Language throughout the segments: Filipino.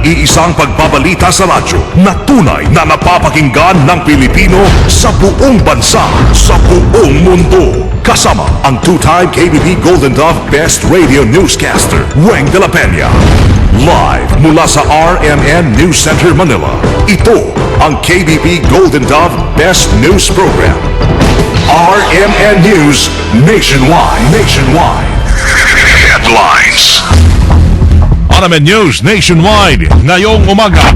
Iisang pagbabalita sa radyo na tunay na napapakinggan ng Pilipino sa buong bansa, sa buong mundo. Kasama ang two-time KBP Golden Dove Best Radio Newscaster, Weng de la Peña. Live mula sa RMN News Center, Manila. Ito ang KBP Golden Dove Best News Program. RMN News Nationwide. Headlines. RMN News Nationwide ngayong umaga.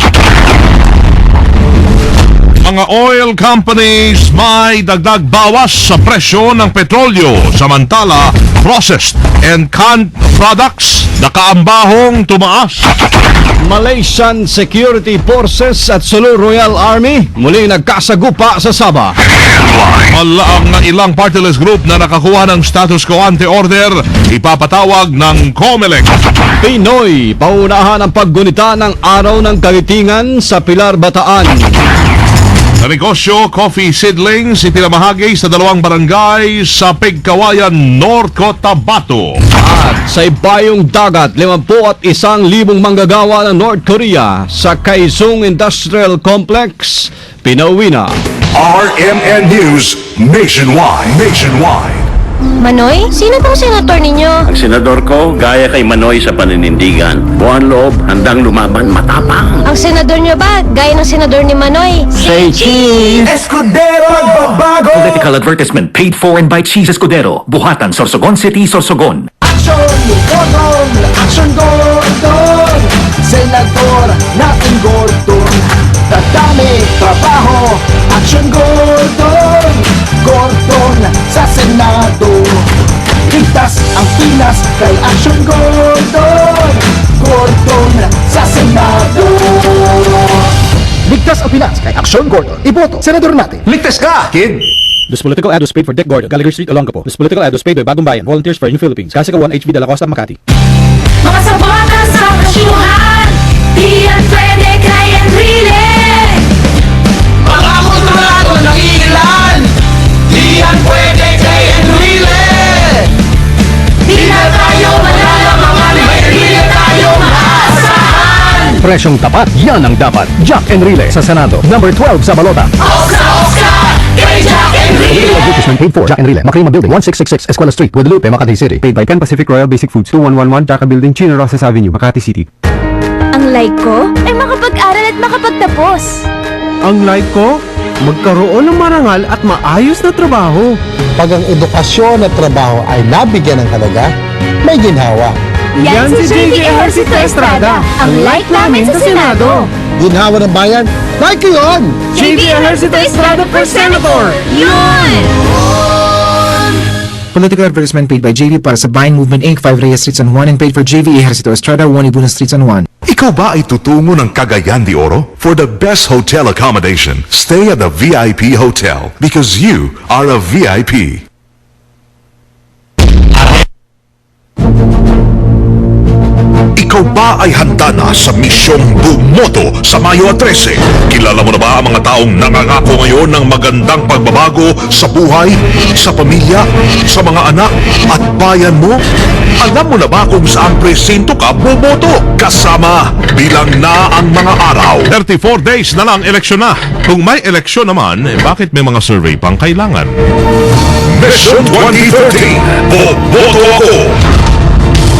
Mga oil companies may dagdag bawas sa presyo ng petrolyo, samantala processed and canned products nakaambahong tumaas. Malaysian Security Forces at Sulu Royal Army muli nagkasagupa sa Sabah. Malaang na ilang party list group na nakakuha ng status quo ante order ipapatawag ng COMELEC. Pinoy, paunahan ang paggunita ng Araw ng Kagitingan sa Pilar, Bataan. Sa negosyo, coffee seedlings ipinamahagi sa 2 barangay sa Pigkawayan, North Cotabato. At sa ibayong dagat, 51,000 manggagawa ng North Korea sa Kaesong Industrial Complex, pinauwi na. RMN News Nationwide. Manoy, sino pong senator ninyo? Ang senador ko, gaya kay Manoy sa paninindigan. Buwan loob, handang lumaban, matapang. Ang senador nyo ba? Gaya ng senador ni Manoy. Say cheese! Escudero magbabago! Political advertisement paid for and by Cheese Escudero. Buhatan, Sorsogon City, Sorsogon. Action! Gordon! Action Gordon! Senador natin Gordon! Dadami, trabaho! Action Gordon! Gordon sa Senado! Ligtas ang Pinas kay Action Gordon! Gordon sa Senado! Ligtas ang Pinas kay Action Gordon! Iboto, Senador natin! Ligtas ka, kid! This political ad was paid for Dick Gordon, Gallagher Street, Olongapo. This political ad was paid by Bagong Bayan, Volunteers for New Philippines, Kasika 1 HB de la Costa, Makati. Mga sabota sa kasyuhan, di yan pwede kay Enrile. Mga kontrado ng ilan, di yan pwede kay Enrile. Di na tayo manala mga Enrile tayo maasahan. Presyong tapat, yan ang dapat. Jack Enrile sa Senado, number 12 sa balota. Oska, kay Jack Enrile. Advertisement paid for Jack Enrile, Macrima Building, 1666 Escuela Street, Guadalupe, Makati City. Paid by Pan Pacific Royal Basic Foods, 2111 Jaca Building, Chino Rosas Avenue, Makati City. Ang like ko ay makapag-aral at makapagtapos. Ang like ko, magkaroon ng marangal at maayos na trabaho. Pag ang edukasyon at trabaho ay nabigyan ng halaga, may ginhawa. Yan si JV Ejercito Estrada, ang like namin sa Senado. Ginhawa ng bayan, like yun! JV Ejercito Estrada for Senator. Yun! Political advertisement paid by JV para sa Bayan Movement Inc. 5 Reyes Street San Juan and paid for JV Ejercito Estrada 1 Ibuna Street San Juan. Ikaw ba ay tutungo ng Cagayan de Oro? For the best hotel accommodation, stay at the VIP Hotel because you are a VIP. Ikaw ba ay handa na sa misyong bumoto sa Mayo 13? Kilala mo na ba ang mga taong nangangako ngayon ng magandang pagbabago sa buhay, sa pamilya, sa mga anak at bayan mo? Alam mo na ba kung saan presinto ka bumoto? Kasama bilang na ang mga araw. 34 days na lang eleksyon na. Kung may eleksyon naman, bakit may mga survey pang kailangan? Mission 2013, boboto ako!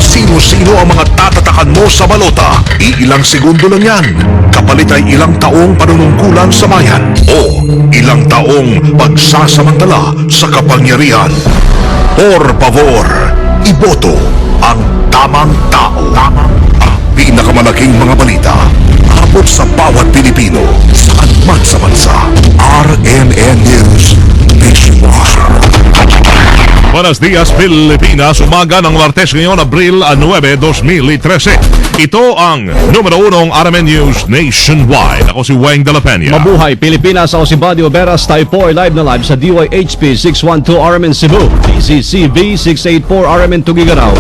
Sino-sino ang mga tatatakan mo sa balota? Ilang segundo lang yan. Kapalit ay ilang taong panunungkulan sa bayan o ilang taong pagsasamantala sa kapangyarihan. Por favor, iboto ang tamang tao. Ang pinakamalaking mga balita. Abot sa bawat Pilipino. Saan man sa bansa. RMN News Nationwide. Buenos Dias, Pilipinas. Umaga ng Martes ngayon, Abril 9, 2013. Ito ang numero 1 RMN News Nationwide. Ako si Weng de la Peña. Mabuhay Pilipinas, ako si Buddy Oberas. Tayo po ay live na live sa DYHP 612 RMN Cebu, DCCV 684 RMN Tugigaraw,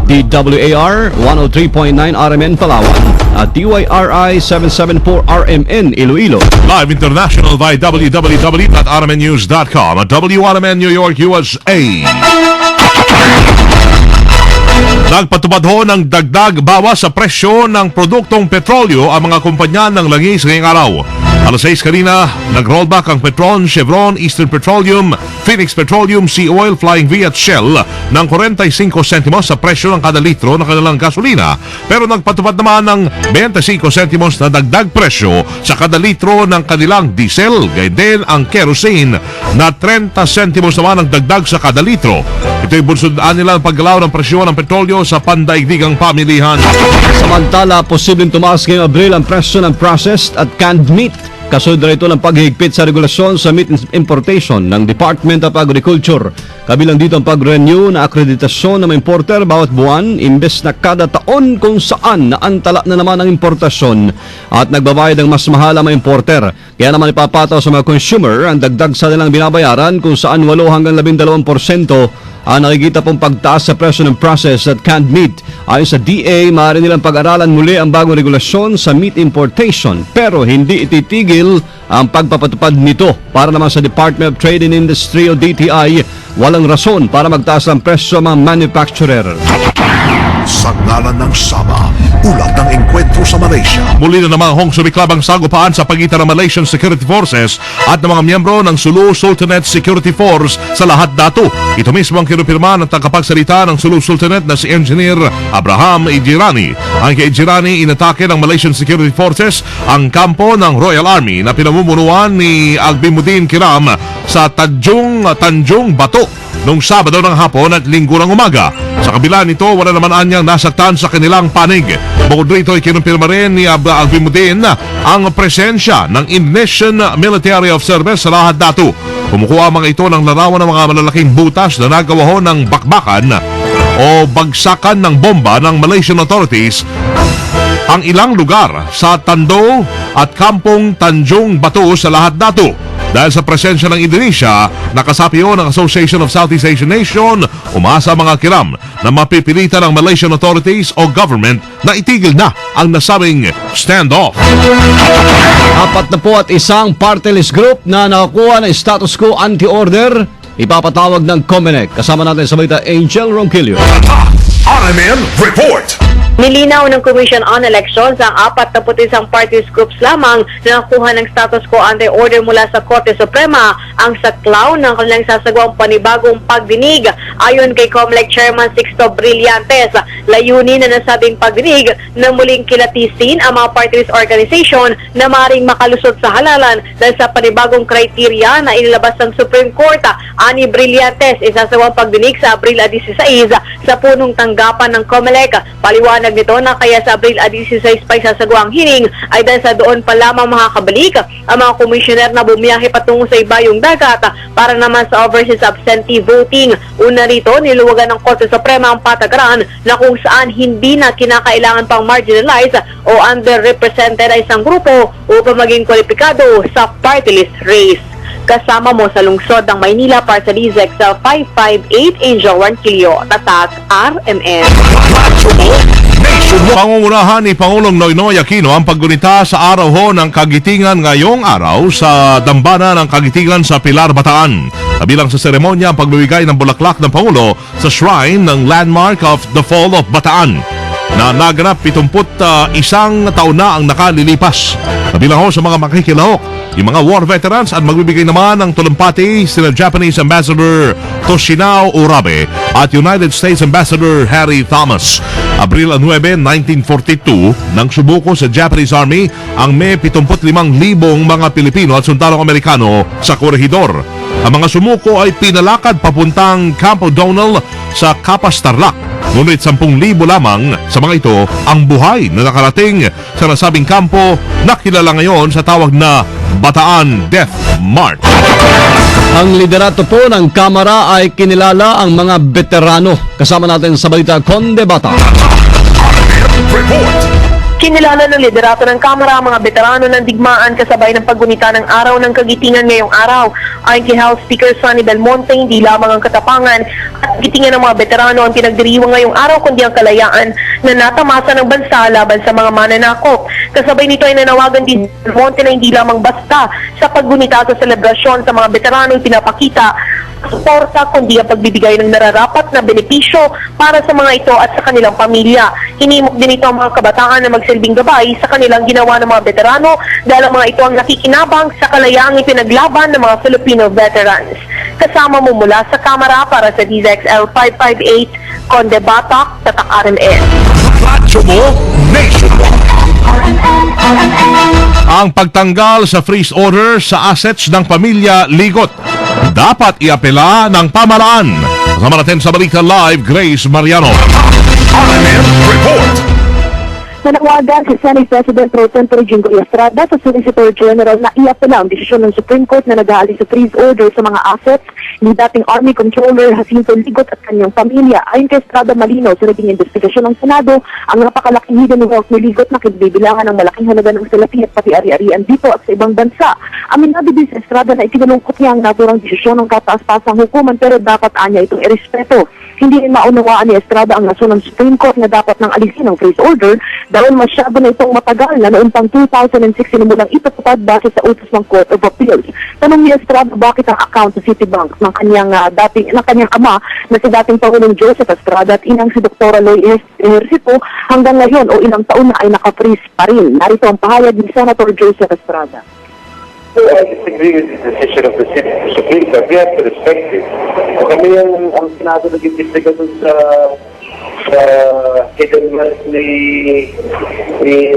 DWAR 103.9 RMN Palawan, at DYRI 774 RMN Iloilo. Live international via www.rmnnews.com at WRMN New York, USA. Nagpatupad ho ng dagdag bawas sa presyo ng produktong petrolyo ang mga kumpanya ng langis ngayong araw. Alas 6 kanina, nag-rollback ang Petron, Chevron, Eastern Petroleum, Phoenix Petroleum, Sea Oil, Flying V at Shell ng 45 sentimos sa presyo ng kada litro ng kanilang gasolina. Pero nagpatupad naman ng 25 sentimos na dagdag presyo sa kada litro ng kanilang diesel. Gayun din ang kerosene na 30 sentimos naman ang dagdag sa kada litro. Ito'y bunsodaan nila ang paggalaw ng presyo ng petrolyo sa pandaigdigang pamilihan. Samantala, posibleng tumaas ngayong Abril ang presyo ng processed at canned meat. Kasunod na ito ng paghihigpit sa regulasyon sa meat importation ng Department of Agriculture. Kabilang dito ang pag-renew na akreditasyon ng importer bawat buwan imbes na kada taon kung saan naantala na naman ang importasyon at nagbabayad ng mas mahal ang mga importer. Kaya naman ipapataw sa mga consumer ang dagdag sa nilang binabayaran kung saan 8 hanggang 12% ang nakikita pong pagtaas sa presyo ng processed at canned meat. Ayon sa DA, maaari nilang pag-aralan muli ang bagong regulasyon sa meat importation pero hindi ititigil ang pagpapatupad nito. Para naman sa Department of Trade and Industry o DTI, walang rason para magtaas ang presyo ng mga manufacturer. Sa ngalan ng Sama, ulat ng engkwentro sa Malaysia. Muli na namang sumiklab ang sagupaan sa pagitan ng Malaysian Security Forces at ng mga miyembro ng Sulu Sultanate Security Force sa lahat dato. Ito mismo ang kinupirma ng tagapagsalita ng Sulu Sultanate na si Engineer Abraham Ijirani. Ang kay Ijirani, inatake ng Malaysian Security Forces ang kampo ng Royal Army na pinamumunuan ni Agbimuddin Kiram sa Tanjung Bato noong Sabado ng hapon at Linggo ng umaga. Sa kabila nito, wala naman anyang nasaktan sa kanilang panig. Bukod rito, ikinumpirma rin ni Agbimuddin ang presensya ng Indonesian Military of Service sa lahat dato. Kumukuha mga ito ng larawan ng mga malalaking butas na nagawa ho ng bakbakan o bagsakan ng bomba ng Malaysian authorities ang ilang lugar sa Tando at kampong Tanjung Bato sa lahat dato. Dahil sa presensya ng Indonesia, nakasapi ho ng Association of Southeast Asian Nation, umasa mga Kiram na mapipilitan ng Malaysian authorities o government na itigil na ang nasabing standoff. 41 party list group na nakakuha ng status quo anti-order, ipapatawag ng COMELEC. Kasama natin sa balita Angel Ronquillo. RMN Report. Nilinaw ng Commission on Elections ang 41 party groups lamang na nakuha ng status quo anti-order mula sa Korte Suprema ang saklaw ng kanilang sasagawang panibagong pagdinig. Ayon kay COMELEC Chairman Sixto Brillantes, layunin na nasabing pagdinig na muling kilatisin ang mga party list organization na maaaring makalusot sa halalan dahil sa panibagong kriteria na inilabas ng Supreme Court. Ani Brillantes, isasagawang pagdinig sa Abril 16 sa punong tanggapan ng COMELEC. Paliwanag nito na kaya sa Abril 16 pa isasagawang hearing ay dahil sa doon pa lamang makakabalik ang mga komisyoner na bumiyahe patungo sa ibayong dagat para naman sa overseas absentee voting. Una rito, niluwagan ng Korte Suprema ang patakaran na kung saan hindi na kinakailangan pang marginalized o underrepresented ay isang grupo upang maging kwalipikado sa party list race. Kasama mo sa lungsod ng Maynila para sa Lizex 558 Angel Ronquillo, Tatak, RMN. Pangungunahan ni Pangulong Noynoy Aquino ang paggunita sa araw ho ng Kagitingan ngayong araw sa dambana ng Kagitingan sa Pilar, Bataan. Kabilang sa seremonya ang pagbibigay ng bulaklak ng Pangulo sa shrine ng Landmark of the Fall of Bataan na naganap 71 taon na ang nakalilipas. Kabilang ho sa mga makikilahok yung mga war veterans at magbibigay naman ng tulumpati sina Japanese Ambassador Toshinao Urabe at United States Ambassador Harry Thomas. Abril 9, 1942, nang sumuko sa Japanese Army ang may 75,000 mga Pilipino at sundalong Amerikano sa Corregidor. Ang mga sumuko ay pinalakad papuntang Camp O'Donnell sa Capas Tarlac. Ngunit 10,000 lamang sa mga ito ang buhay na nakarating sa nasabing kampo na kilala ngayon sa tawag na Bataan Death March. Ang liderato po ng Kamara ay kinilala ang mga veterano. Kasama natin sa balita Conde Bata. Kinilala ng liderato ng Kamara ang mga veterano ng digmaan kasabay ng paggunita ng Araw ng Kagitingan ngayong araw. Ayon kay House Speaker Sonny Belmonte, hindi lamang ang katapangan at kagitingan ng mga veterano ang pinagdiriwang ngayong araw kundi ang kalayaan na natamasa ng bansa laban sa mga mananakop. Kasabay nito ay nanawagan din Belmonte na hindi lamang basta sa paggunita sa selebrasyon sa mga veterano ay pinapakita suporta kundi ang pagbibigay ng nararapat na benepisyo para sa mga ito at sa kanilang pamilya. Hinimok din ito ang mga kabataan na magsilbing gabay sa kanilang ginawa ng mga veterano dahil ang mga ito ang nakikinabang sa kalayaang ipinaglaban ng mga Filipino veterans. Kasama mo mula sa kamera para sa DZXL 558, Conde Batak, Tatak RMN. Radyo mo nationwide. Ang pagtanggal sa freeze order sa assets ng pamilya Ligot dapat iapela ng pamahalaan. Kasama natin sa Balita Live, Grace Mariano. RMN Report. Nanawagan si Senate President Pro Tempore Jinggoy Estrada sa Solicitor General na iapela ang desisyon ng Supreme Court na nag-aalis sa freeze order sa mga assets ni dating Army Controller Jacinto Ligot at kanyang pamilya. Ayon kay Estrada, malinaw sa naging investigasyon ng Senado ang napakalaking hidden wealth ni Ligot na kinibibilangan ng malaking halaga ng salapi at pati ari-arian dito at sa ibang bansa. Aminado din si Estrada na ikinalungkot niya ang naturang desisyon ng kataas-tasang hukuman pero dapat anya itong irespeto. Hindi rin maunawaan ni Estrada ang rason ng Supreme Court na dapat nang alisin ang freeze order dahil masyado na itong matagal na noong pang 2006 sinimulang ipatupad base sa utos ng Court of Appeals. Tanong ni Estrada bakit ang account sa Citibank ng kanyang ama na si dating Pangulong Joseph Estrada at inang si Dr. Aloy Ejercito hanggang ngayon o ilang taon na ay naka-freeze pa rin. Narito ang pahayag ni Senator Joseph Estrada. I disagree with the decision of the Supreme Court. We have to respect it. Kami ang Senado nag-imbestiga dun sa hidden wealth ni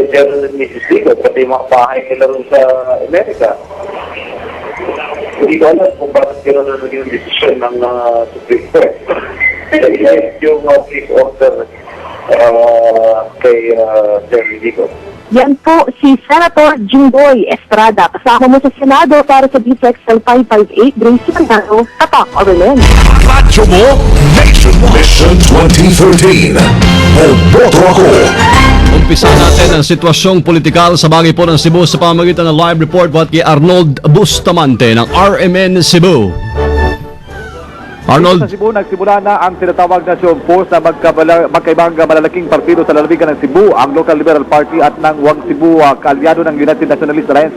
General Mrs. Ligot, pati mga bahay nila rin sa Amerika. Hindi ko alam kung bakit gano'n na naging decision ng Supreme Court. Yung please order kay General Ligot. Yan po si Senator Jinggoy Estrada. Kasama mo sa Senado para sa DZXL 558, Grace Mariano, Tatak RMN. Radyo mo nationwide. Mission 2013. Boboto ako. Umpisa natin ang sitwasyong politikal sa bagay po ng Cebu sa pamamagitan ng live report buhat kay Arnold Bustamante ng RMN Cebu. Arnold. Sa Cebu, nagsimula na ang tinatawag na show of force na magkaibang malalaking partido sa lalawigan ng Cebu, ang Local Liberal Party at ng Wang Cebu, kaalyado ng United Nationalist Alliance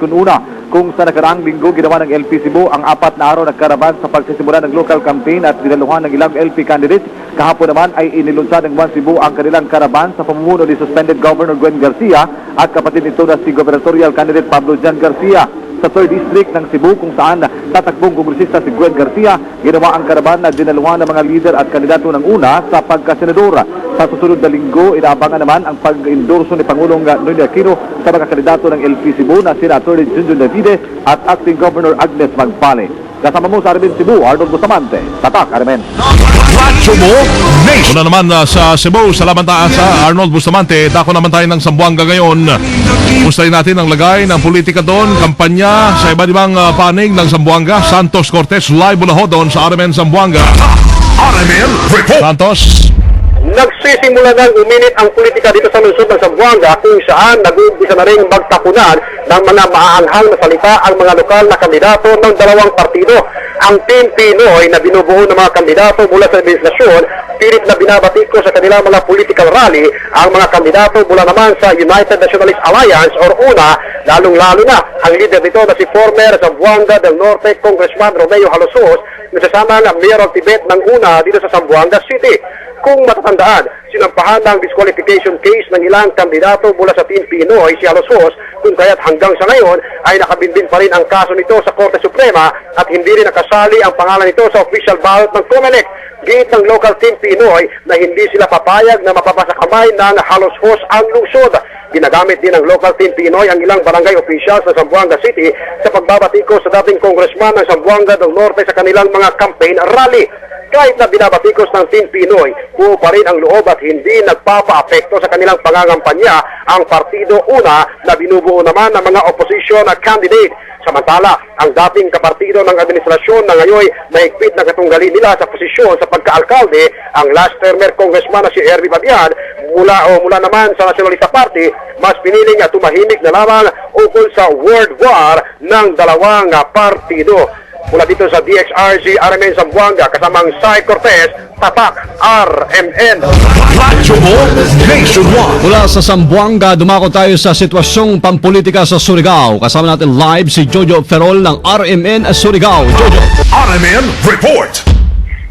kung sa nakaraang linggo ginawa ng LP Cebu ang 4 na araw na karaban sa pagsisimula ng local campaign at dinaluhan ng ilang LP candidates. Kahapon naman ay inilunsad ng Wang Cebu ang kanilang karaban sa pamumuno ni suspended Governor Gwen Garcia at kapatid nito na si gubernatorial candidate Pablo Jan Garcia. Sa 3rd District ng Cebu kung saan tatakbong kongresista si Gwen Garcia, ginawa ang karaban na dinaluhan ng mga leader at kandidato ng una sa pagkasenadora. Sa susunod na linggo, inaabangan naman ang pag-endorso ni Pangulong Noynoy Aquino sa mga kandidato ng LP Cebu na sina Atty. Junjun Davide at Acting Governor Agnes Magpale. Kasama mo sa RMN Cebu, Arnold Bustamante, Tatak RMN. Radyo mo nation. Una naman sa Cebu, salamat sa Arnold Bustamante. Dako naman tayo ng Zamboanga ngayon. Pustahin natin ang lagay ng politika doon, kampanya sa iba't ibang panig ng Zamboanga. Santos Cortez live mula ho doon sa RMN Zamboanga. RMN Report. Santos. Nagsisimula nang uminit ang politika dito sa lungsod ng Zamboanga kung saan nag-uumpisa na rin magtapunan ng mga maaanghang na salita ang mga lokal na kandidato ng dalawang partido. Ang Team Pinoy na binubuo ng mga kandidato mula sa administrasyon, pilit na binabati ko sa kanilang mga political rally ang mga kandidato mula naman sa United Nationalist Alliance or UNA, lalong-lalo na ang leader nito na si former Zamboanga del Norte Congressman Romeo Halosos, nasasama ng Mayor of Tibet ng UNA dito sa Zamboanga City. Kung matatandaan, sinampahan ng disqualification case ng ilang kandidato mula sa Team Pinoy si Halosos, kung kaya't hanggang sa ngayon ay nakabinbin pa rin ang kaso nito sa Korte Suprema at hindi rin nakasali ang pangalan nito sa official ballot ng COMELEC. Gate ng local Team Pinoy na hindi sila papayag na mapapasakamay ng Halosos ang lungsod. Ginagamit din ng local Team Pinoy ang ilang barangay officials sa Zamboanga City sa pagbabatiko sa dating congressman ng Zamboanga del Norte sa kanilang mga campaign rally. Kahit na binabatikos ng Team Pinoy, buo pa rin ang loob at hindi nagpapa-apekto sa kanilang pangangampanya ang Partido Una na binubuo naman ng mga opposition candidate. Samantala, ang dating kapartido ng administrasyon na ngayon mahigpit na katunggali nila sa posisyon sa pagka-alkalde, ang last termer congressman na si Erby Babian, mula naman sa Nacionalista Party, mas piniling tumahimik na lamang ukol sa world war ng dalawang partido. mula dito sa DXRC RMN Zamboanga kasamang Sai Cortez, Tatak RMN. Radyo mo, Nationwide. Mula sa Zamboanga, dumako tayo sa sitwasyong pampolitika sa Surigao. Kasama natin live si Jojo Ferrol ng RMN Surigao. Jojo. RMN Report.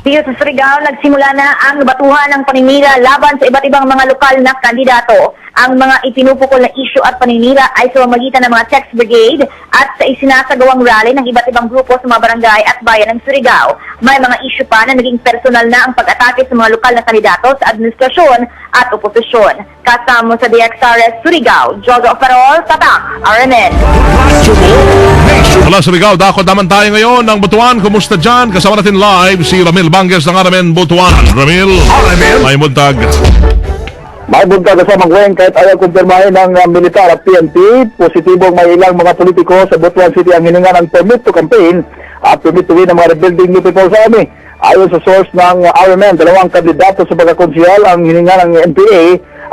Dito sa Surigao, nagsimula na ang batuhan ng paninira laban sa iba't ibang mga lokal na kandidato. Ang mga ipinupukol na issue at paninira ay sa pamamagitan ng mga text brigade at sa isinasagawang rally ng iba't ibang grupo sa mga barangay at bayan ng Surigao. May mga issue pa na naging personal na ang pag-atake sa mga lokal na kandidato sa administrasyon at oposisyon. Kasama sa DXRS Surigao, Jojo Farol, Tatak, RMN. Mula Surigao, dakot naman tayo ngayon ng Butuan. Kumusta dyan? Kasama natin live si Ramil Banges ng RMN Butuan. Ramil, may muntag. May buntag sa Mangweng kahit ayaw kumpirmahin ng militar at PNP, positibong may ilang mga politiko sa Butuan City ang hininga ng permit to campaign at permit to win ng mga rebuilding New People's Army. Ayon sa source ng RMN, dalawang kandidato sa pagkakonsyal ang hininga ng NPA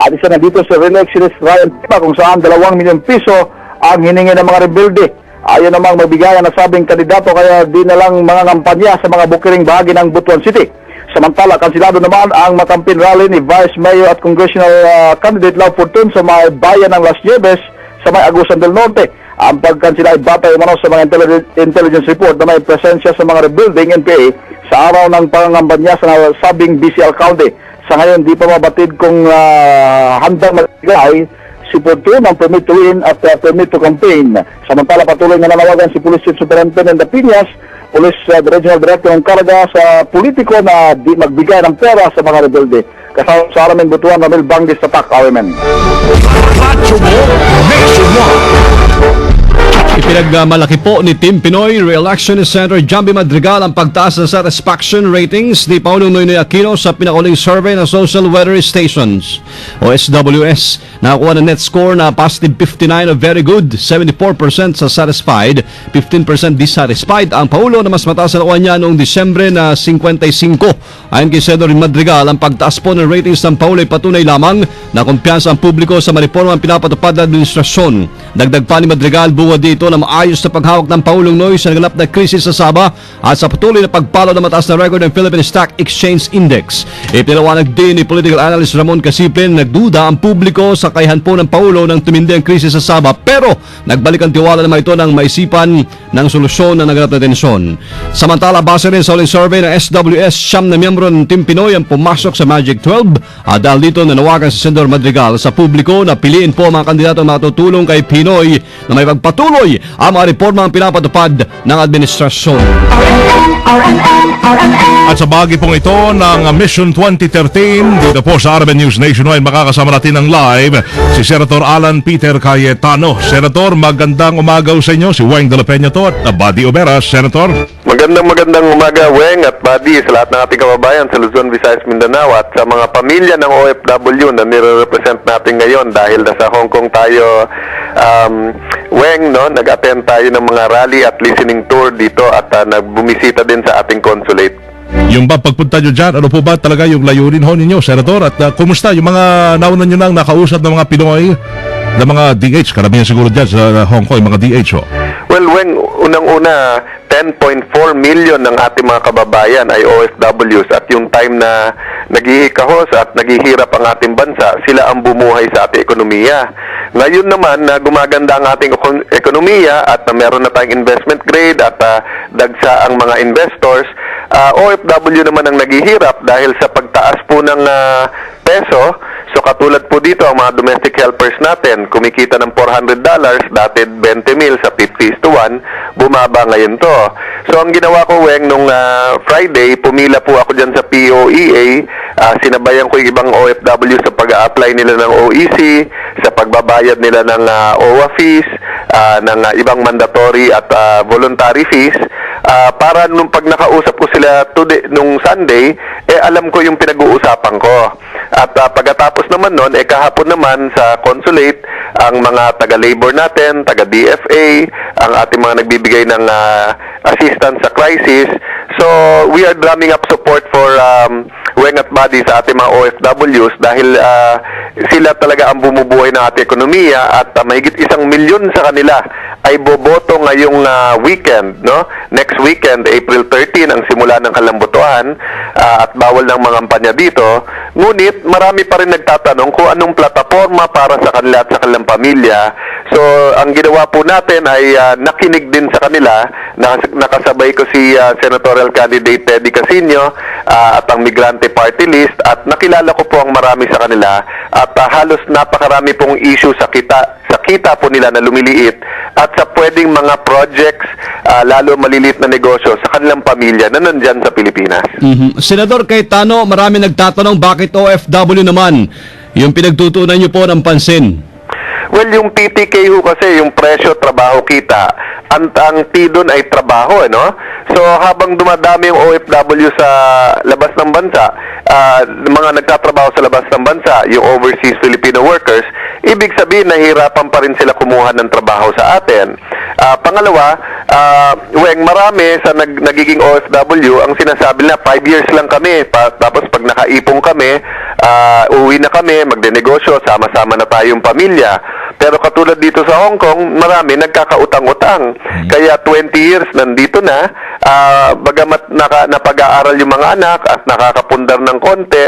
at isa na dito sa re-electionist Ryan Pima kung saan 2 milyong piso ang hiningi ng mga rebuilding. Ayaw namang magbigayan na sabing kandidato kaya di na lang mga ngampanya sa mga bukiring bahagi ng Butuan City. Samantala, kansilado naman ang makampin rally ni Vice Mayor at Congressional Candidate Lau Fortun sa mga bayan ng Las Nieves sa may Agusan del Norte. Ang pagkansila ay batay umano sa mga intelligence report na may presensya sa mga rebuilding NPA sa araw ng pangangambanya sa sabing BCL County. Sa ngayon, di pa mabatid kung handang magbigay si Fortun ng permit to win at permit to campaign. Samantala, patuloy na nanawagan si Police Chief Superintendent Piñas, Police Regional Director ng Caraga sa politiko na di magbigay ng pera sa mga rebelde. Kasama sa RMN Butuan, Ramil Banges, Tatak, RMN. Radyo mo, Nationwide. Ipinagmalaki po ni Team Pinoy Re-election Senator Jambi Madrigal ang pagtaas ng satisfaction ratings ni Paulong Noynoy Aquino sa pinakuling survey ng Social Weather Stations o SWS. Nakakuha ng net score na positive 59 of very good, 74% sa satisfied, 15% dissatisfied. Ang Paulo na mas mataas na nakuha niya noong Disyembre na 55. Ayon kay Senator Madrigal, ang pagtaas po ng ratings ng Paulo ay patunay lamang na kumpiyansa ang publiko sa maripormang pinapatupad na administrasyon. Dagdag pa ni Madrigal, buwa dito na maayos na paghawak ng Paulong Noy sa naganap na krisis sa Sabah at sa patuloy na pagpalo na mataas na record ng Philippine Stock Exchange Index. Ipinawanag din ni political analyst Ramon Casiple na nagduda ang publiko sa kayahan po ng Paulo ng tumindi ang krisis sa Sabah, pero nagbalik ang tiwala naman ito ng maisipan ng solusyon na naganap na tensyon. Samantala, base rin sa uling survey ng SWS, 9 na miyembro ng Team Pinoy ang pumasok sa Magic 12 at dahil dito nanawagan si Senator Madrigal sa publiko na piliin po mga kandidato na matutulong kay Pinoy na may pagpatuloy ang mga reforma ang pinapatupad ng administrasyon. At sa bahagi pong ito ng Mission 2013, dito po sa RMN News Nationwide, makakasama natin ng live si Senator Alan Peter Cayetano. Senator, magandang umaga sa inyo. Si Weng de la Peña to at Buddy Oberas. Senator. Magandang umaga, Weng at Buddy, sa lahat ng ating kababayan sa Luzon, Visayas, Mindanao at sa mga pamilya ng OFW na nire-represent natin ngayon dahil nasa Hong Kong tayo. Weng, no, nag-attend tayo ng mga rally at listening tour dito at nagbumisita din sa ating consulate. Yung ba pagpunta nyo dyan, ano po ba talaga yung layunin ho ninyo, Senator? At kumusta yung mga nauna nyo nang nakausap ng mga Pinoy, ng mga DH, karamihan siguro dyan sa Hong Kong, yung mga DH ho? Well, Weng, unang-una, 10.4 million ng ating mga kababayan ay OFWs at yung time na naghihikahos at naghihirap ang ating bansa, sila ang bumuhay sa ating ekonomiya. Ngayon naman na gumaganda ang ating ekonomiya at meron na tayong investment grade at dagsa ang mga investors, OFW naman ang naghihirap dahil sa pagtaas po ng peso. So katulad po dito ang mga domestic helpers natin, kumikita ng $400, dati 20 mil sa 50:1, bumaba ngayon to. So ang ginawa ko, Weng, nung Friday, pumila po ako dyan sa POEA, sinabayan ko yung ibang OFW sa pag-a-apply nila ng OEC, sa pagbabayad nila ng OWA fees, ng ibang mandatory at voluntary fees, para nung pag nakausap ko sila today, nung Sunday, alam ko yung pinag-uusapan ko. At pagkatapos naman nun, kahapon naman sa consulate, ang mga taga-labor natin, taga-DFA, ang ating mga nagbibigay ng assistance sa crisis. So, we are drumming up support for Weng at Buddy, sa ating mga OFWs dahil sila talaga ang bumubuhay ng ating ekonomiya at mahigit 1 milyon sa kanila ay boboto ngayong weekend, no? Next weekend, April 13 ang simula ng kalambutuhan at bawal ng mga kampanya dito. Ngunit marami pa rin nagtatanong kung anong plataforma para sa kanila at sa kanilang pamilya. So, ang ginawa po natin ay nakinig din sa kanila. Nakasabay ko si Senatorial Candidate Teddy Casino at ang Migrante Party List at nakilala ko po ang marami sa kanila at halos napakarami pong issue sa kita po nila na lumiliit at sa pwedeng mga projects, lalo maliliit na negosyo sa kanilang pamilya na nandyan sa Pilipinas. Senador Cayetano, marami nagtatanong bakit OFW naman yung pinagtutunan niyo po ng pansin? Well, yung PTK ho kasi, yung presyo, trabaho, kita, ang T doon ay trabaho, no? So, habang dumadami yung OFW sa labas ng bansa, mga nagtatrabaho sa labas ng bansa, yung overseas Filipino workers, ibig sabihin, nahihirapan pa rin sila kumuha ng trabaho sa atin. Pangalawa, Weng, marami sa nagiging OFW, ang sinasabi na 5 years lang kami, tapos pag nakaipong kami, uwi na kami, magdenegosyo, sama-sama na tayong pamilya. Pero katulad dito sa Hong Kong, marami nagkakautang-utang. Kaya 20 years nandito na, bagamat napag-aaral yung mga anak at nakakapundar ng konti,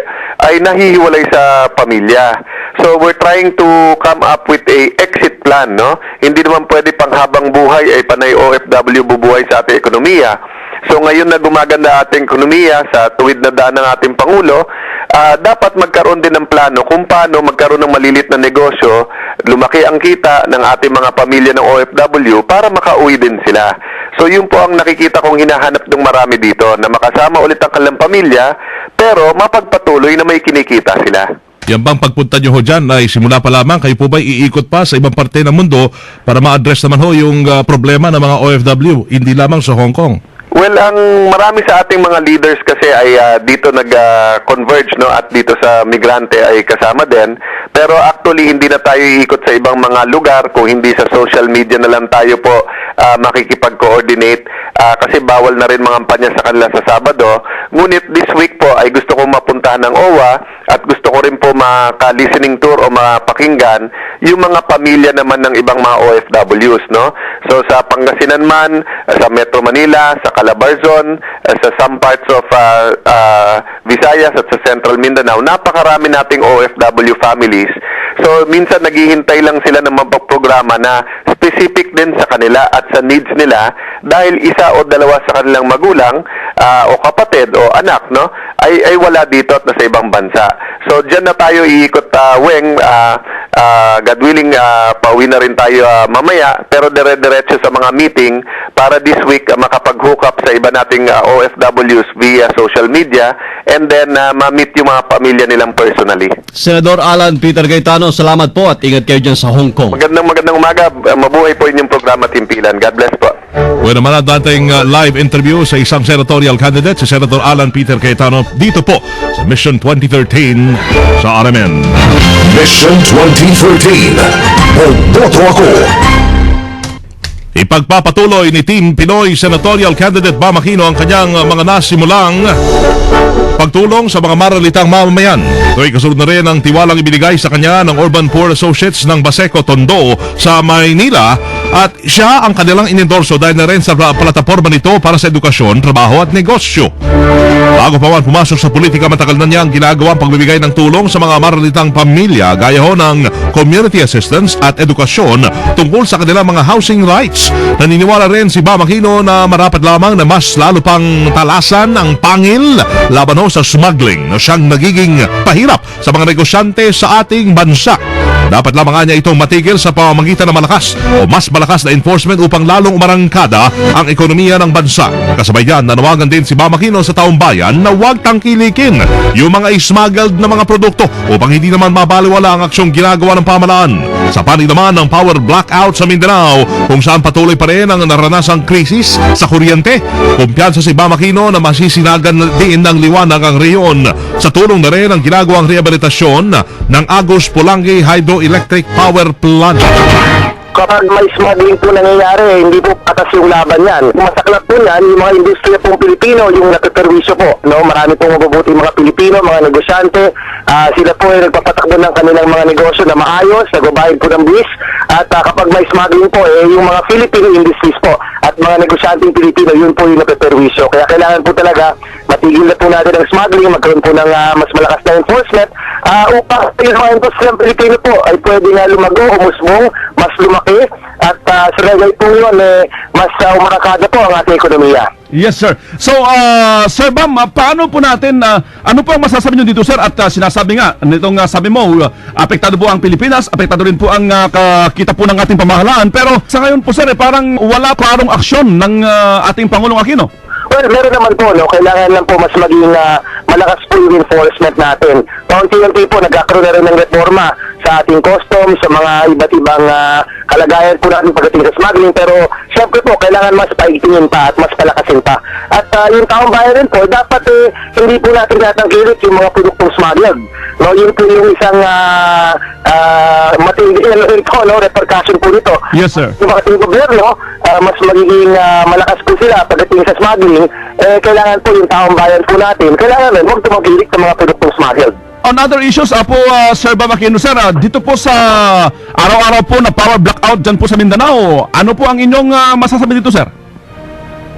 ay nahihiwalay sa pamilya. So we're trying to come up with a exit plan, no? Hindi naman pwede pang habang buhay ay panay OFW bubuhay sa ating ekonomiya. So ngayon na gumaganda ating ekonomiya sa tuwid na daan ng ating Pangulo, dapat magkaroon din ng plano kung paano magkaroon ng malilit na negosyo, lumaki ang kita ng ating mga pamilya ng OFW para makauwi din sila. So yun po ang nakikita kong hinahanap ng marami dito, na makasama ulit ang kanilang pamilya, pero mapagpatuloy na may kinikita sila. Yan bang pagpunta nyo ho dyan ay simula pa lamang? Kayo po ba iikot pa sa ibang parte ng mundo para ma-address naman ho yung problema ng mga OFW, hindi lamang sa Hong Kong? Well, ang marami sa ating mga leaders kasi ay dito nag-converge, no, at dito sa migrante ay kasama din. Pero actually hindi na tayo iikot sa ibang mga lugar kung hindi sa social media na lang tayo po makikipag-coordinate kasi bawal na rin mga kampanya sa kanila sa Sabado. Ngunit this week po ay gusto ko mapuntahan ng OWA at gusto ko rin po maka-listening tour o mapakinggan yung mga pamilya naman ng ibang mga OFWs, no? So sa Pangasinan man, sa Metro Manila, sa Calabarzon, sa some parts of Visayas at sa Central Mindanao, napakarami nating OFW families. So minsan naghihintay lang sila ng magpaprograma na specific din sa kanila at sa needs nila dahil isa o dalawa sa kanilang magulang o kapatid o anak, no, ay wala dito at nasa ibang bansa. So diyan na tayo iikot, Weng, God willing, pauwi na rin tayo mamaya, pero dire-diretso sa mga meeting para this week makapag-hook up sa iba nating OFWs via social media and then ma-meet yung mga pamilya nilang personally. Senador Alan Peter Cayetano, salamat po at ingat kayo dyan sa Hong Kong. Magandang umaga. Mabuhay po inyong programa, Timpilan. God bless po. Well, naman at dating live interview sa isang senatorial candidate, si Senator Alan Peter Cayetano, dito po sa Mission 2013 sa RMN. Mission 2013. Boboto ako. Ipagpapatuloy ni Team Pinoy Senatorial Candidate Bam Aquino ang kanyang mga nasimulang pagtulong sa mga maralitang mamamayan. Ito ay kasunod na rin ang tiwalang ibinigay sa kanya ng Urban Poor Associates ng Baseco, Tondo sa Maynila at siya ang kanilang inendorso dahil na rin sa plataforma nito para sa edukasyon, trabaho at negosyo. Bago pa man pumasok sa politika, matagal na niya ang ginagawang pagbibigay ng tulong sa mga maralitang pamilya gaya ho ng community assistance at edukasyon tungkol sa kanilang mga housing rights. Naniniwala rin si Bam Aquino na marapat lamang na mas lalo pang talasan ang pangil laban ho sa smuggling na siyang nagiging pahirap sa mga negosyante sa ating bansa. Dapat lamang niya itong matigil sa pamamagitan ng malakas o mas malakas na enforcement upang lalong umarangkada ang ekonomiya ng bansa. Kasabay yan, nanawagan din si Bam Aquino sa taong bayan na huwag tangkilikin yung mga smuggled na mga produkto upang hindi naman mabaliwala ang aksyong ginagawa ng pamahalaan. Sa panig naman ng power blackout sa Mindanao, kung saan patuloy pa rin ang naranasang krisis sa kuryente, kumpiyansa si Bam Aquino na masisinagan din ng liwanag ang reyon sa tulong na rin ang ginagawang rehabilitasyon ng Agos Pulangi Hydroelectric Power Plant. kapag may smuggling po nangyayari, hindi po patas yung laban yan. Masaklap po yan, yung mga industriya pong Pilipino, yung napeperwisyo po. No? Marami pong mabubuti mga Pilipino, mga negosyante. Sila po ay nagpapatakbo ng kanilang mga negosyo na maayos, nagbabayad po ng buwis. At kapag may smuggling po, yung mga Filipino industries po at mga negosyanteng Pilipino, yun po yung napeperwisyo. Kaya kailangan po talaga matigil na po natin ang smuggling, magkaroon po ng mas malakas na enforcement upang yung mga industriyang Pilipino po ay pwede nga lumago, umusbong, mas lumaki at sa lagay po yun, mas umarakada po ang ating ekonomiya. Yes, sir. So, Sir Bam, paano po natin, ano po ang masasabi nyo dito, sir? At sinasabi nga, nitong sabi mo, apektado po ang Pilipinas, apektado rin po ang kita po ng ating pamahalaan. Pero sa ngayon po, sir, parang wala klarong aksyon ng ating Pangulong Aquino. Well, meron naman po, no? Kailangan lang po mas maging malakas po yung enforcement natin. Kaunti-unti po, nagkakaroon na rin ng reforma sa ating customs, sa mga iba't ibang kalagayan po natin pagdating sa smuggling. Pero, syempre po, kailangan mas paigtingin pa at mas palakasin pa. At yung taong bayan rin po, dapat hindi po natin natangkilik yung mga produktong smuggled. No, yun po yung isang matinding repercussion po nito. Yes, sir. Yung ating gobyerno, mas magiging malakas po sila pagdating sa smuggling, kailangan po yung taong bayan po natin, kailangan rin huwag tumagilik sa mga produktong smuggled. On other issues, po, Sir Bam Aquino, sir, dito po sa araw-araw po na power blackout dyan po sa Mindanao, ano po ang inyong masasabi dito, sir?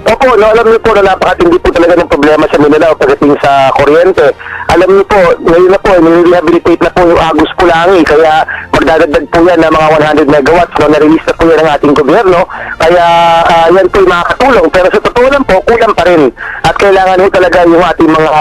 Opo, no, alam niyo po na napakatindi po talaga ng problema sa Mindanao pagdating sa kuryente. Alam niyo po, ngayon na po, nire-rehabilitate na po yung Agus Pulangi, kaya magdadagdag po yan ng mga 100 megawatts, no, na-release na po yan ng ating gobyerno, kaya yan po yung makakatulong. Pero sa totoo lang po, kulang pa rin. At kailangan po talaga yung ating mga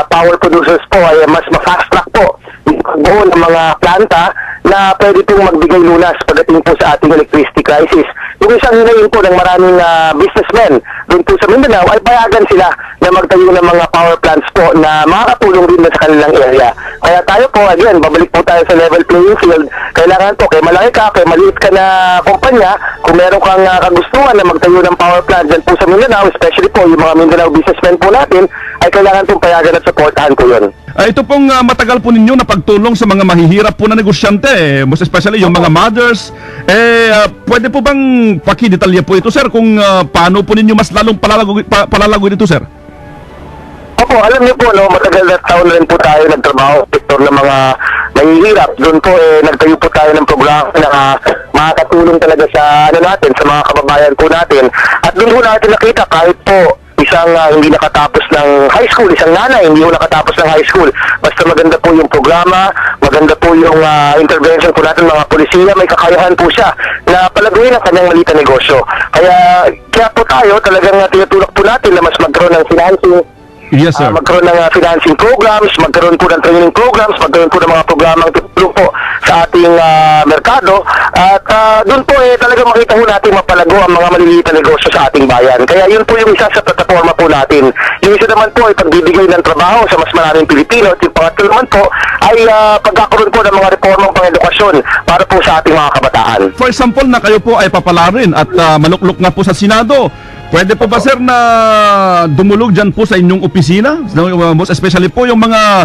power producers po ay mas ma-fast track po yung pagbuo ng mga planta na pwede pong magbigay lunas pagdating po sa ating electricity crisis. Yung isang hinayin po ng maraming businessmen doon po sa Mindanao ay payagan sila na magtayo ng mga power plants po na makakatulong din na sa kanilang area. Kaya tayo po, again, babalik po tayo sa level playing field. Kailangan po, kay malaki ka, kay maliit ka na kumpanya, kung meron kang kagustuhan na magtayo ng power plant dyan po sa Mindanao, especially po yung mga Mindanao businessmen po natin, ay kailangan pong payagan at supportahan po yun. Ito pong matagal po ninyo na pagtulong sa mga mahihirap po na negosyante, most especially yung mga mothers. Pwede po bang pakidetalya po ito, sir, kung paano po ninyo mas lalong palalagoy dito, sir? Opo, alam niyo po, no, matagal na taon rin po tayo nagtrabaho sa sektor ng mga mahihirap. Doon po, nagtayo po tayo ng programa na makakatulong talaga sa natin, sa mga kababayan po natin. At doon po natin nakita kahit po isang hindi nakatapos ng high school, isang nanay hindi po nakatapos ng high school. Basta maganda po yung programa, maganda po yung intervention po natin mga polisiya, may kakayahan po siya na palaguin ang kanyang maliit na negosyo. Kaya po tayo talagang tinutulak po natin na mas magkaroon ng financing. Yes, sir. Magkaroon ng financing programs, magkaroon po ng training programs, magkaroon po ng mga programang tutulong po sa ating merkado. At doon po talaga makita po natin mapalago ang mga maliliit na negosyo sa ating bayan. Kaya yun po yung isa sa plataforma po natin. Yung isa naman po ay pagbibigay ng trabaho sa mas maraming Pilipino. At yung pangatlo naman po ay pagkakaroon po ng mga reformang pang-edukasyon para po sa ating mga kabataan. For example, na kayo po ay papalarin at maluklok nga po sa Senado. Pwede po ba, sir, na dumulog dyan po sa inyong opisina? Most especially po yung mga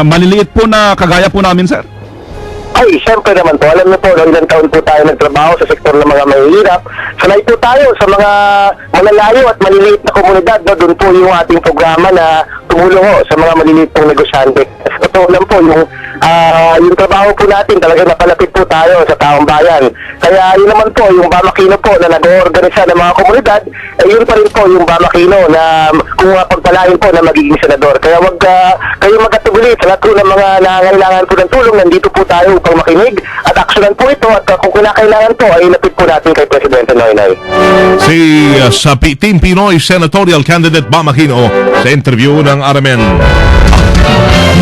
maliliit po na kagaya po namin, sir? Ay, siyempre naman po. Alam niyo po, ilang taon po tayo nagtrabaho sa sektor ng mga mahihirap. Sanay po tayo sa mga malalayo at maliliit na komunidad. No? Doon po yung ating programa na tumulong sa mga maliliit pong negosyante. Totoo lang po, yung trabaho po natin talaga napalapit po tayo sa taong bayan. Kaya yun naman po, yung Bamakino po na nag-oorganisa ng mga komunidad, yun pa rin po yung Bamakino na kung pagpalain po na magiging senador. Kaya wag kayo magkatugulit sa lahat po ng mga nangangailangan po ng tulong. Nandito po tayo upang makinig at aksyonan po ito at kung kinakailangan po ay lapit po natin kay Presidente Noynoy. Si sa Team Pinoy Senatorial Candidate Bam Aquino sa interview ng RMN.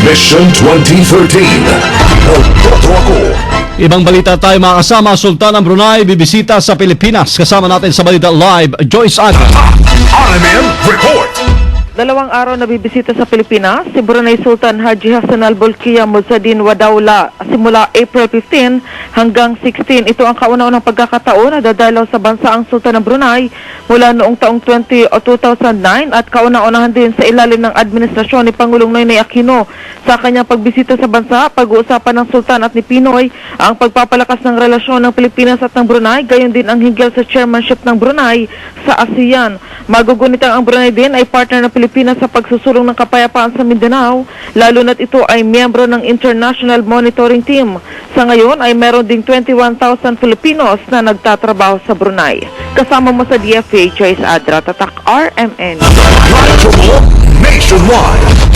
Mission 2013. Boto ako. Ibang balita tayo mga kasama. Sultan ng Brunei bibisita sa Pilipinas. Kasama natin sa Balita Live, Joyce Aga. RMN Report. 2 araw na bibisita sa Pilipinas si Brunei Sultan Haji Hassan al-Bolkiah Muzzadin Wadawla simula April 15 hanggang 16. Ito ang kauna-unang pagkakataon na dadalaw sa bansa ang Sultan ng Brunei mula noong taong 2009 at kauna-unahan din sa ilalim ng administrasyon ni Pangulong Noynoy Aquino. Sa kanyang pagbisita sa bansa, pag-uusapan ng Sultan at ni Pinoy ang pagpapalakas ng relasyon ng Pilipinas at ng Brunei, gayon din ang hinggil sa chairmanship ng Brunei sa ASEAN. Magugunitang ang Brunei din ay partner ng Pilipinas sa pagsusulong ng kapayapaan sa Mindanao, lalo na't ito ay miyembro ng International Monitoring Team. Sa ngayon ay meron ding 21,000 Filipinos na nagtatrabaho sa Brunei. Kasama mo sa DFA, Joyce Adra, Tatak RMN. Nationwide.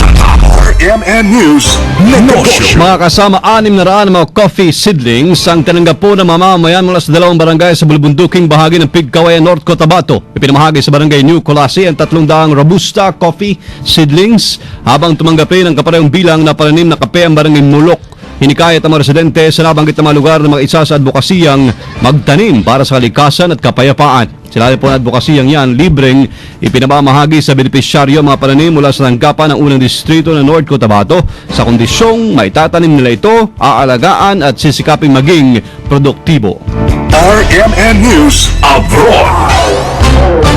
RMN News Negosyo. Mga kasama, 600 mga coffee seedlings ang tinanggap po ng mamamayan mula sa 2 barangay sa bulubunduking bahagi ng Pigkawayan, North Cotabato. Ipinamahagi sa barangay New Colasi ang 300 Robusta coffee seedlings habang tumanggap rin ang kaparehong bilang na pananim na kape ang barangay Mulok. Hinikayat ang mga residente sa nabanggit na mga lugar na mga isa sa advokasiyang magtanim para sa kalikasan at kapayapaan. Sila po ng advokasiyang yan, libreng ipinamamahagi sa benepisyaryo mga pananim mula sa tanggapan ng unang distrito ng North Cotabato sa kondisyong maitatanim nila ito, aalagaan at sisikaping maging produktibo. RMN News Abroad.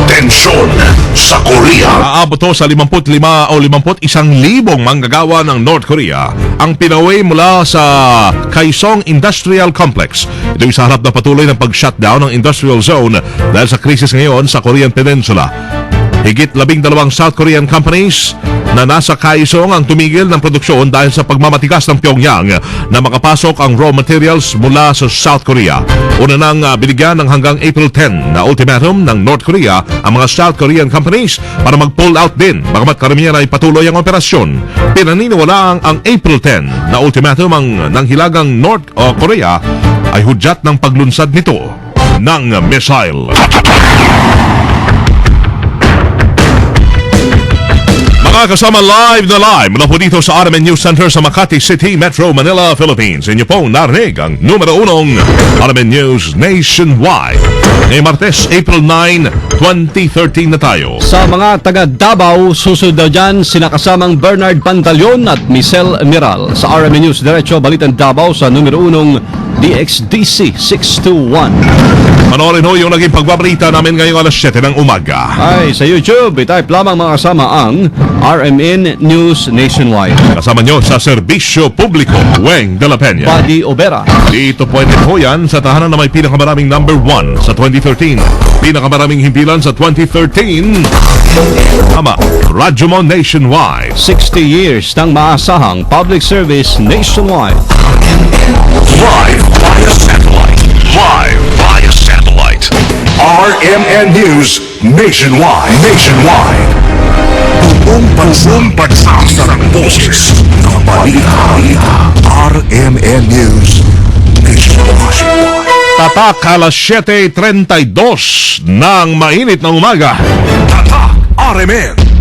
Tensyon sa Korea. Aabot to sa 55 o 51,000 manggagawa ng North Korea ang pinauwi mula sa Kaesong Industrial Complex. Ito ay sa harap na patuloy ng pag-shutdown ng industrial zone dahil sa krisis ngayon sa Korean Peninsula. Higit 12 South Korean companies na nasa Kaesong ang tumigil ng produksyon dahil sa pagmamatigas ng Pyongyang na makapasok ang raw materials mula sa South Korea. Una nang binigyan ng hanggang April 10 na ultimatum ng North Korea ang mga South Korean companies para mag-pull out din bagamat karamihan ay patuloy ang operasyon. Pinaniniwala ang April 10 na ultimatum ng hilagang North Korea ay hudyat ng paglunsad nito ng missile. Mga kasama, live na live mula po dito sa RMN News Center sa Makati City, Metro Manila, Philippines. Inyo pong narinig ang numero 1 RMN News Nationwide. Ngayong Martes, April 9, 2013 na tayo. Sa mga taga Davao, susunod daw dyan sina kasamang Bernard Pantaleon at Michelle Miral. Sa RMN News Diretso, Balitan Davao sa numero 1 DXDC 621. Panoorin ho yung naging pagbabalita namin ngayong alas 7 ng umaga. Ay, sa YouTube, itype lamang mga kasama ang RMN News Nationwide. Kasama nyo sa serbisyo publiko, Weng de la Peña. Buddy Obera. Dito pwede ho yan sa tahanan na may pinakamaraming number 1 sa 2013. Pinakamaraming himpilan sa 2013. Tama, Radyo Mo Nationwide. 60 years ng maasahang public service nationwide. Live via satellite. Live via satellite. RMN News Nationwide. Nationwide. Buong bansa ng boses ng balita. RMN News Nationwide. Tatak alas 7:32 ng mainit na umaga. Tatak RMN.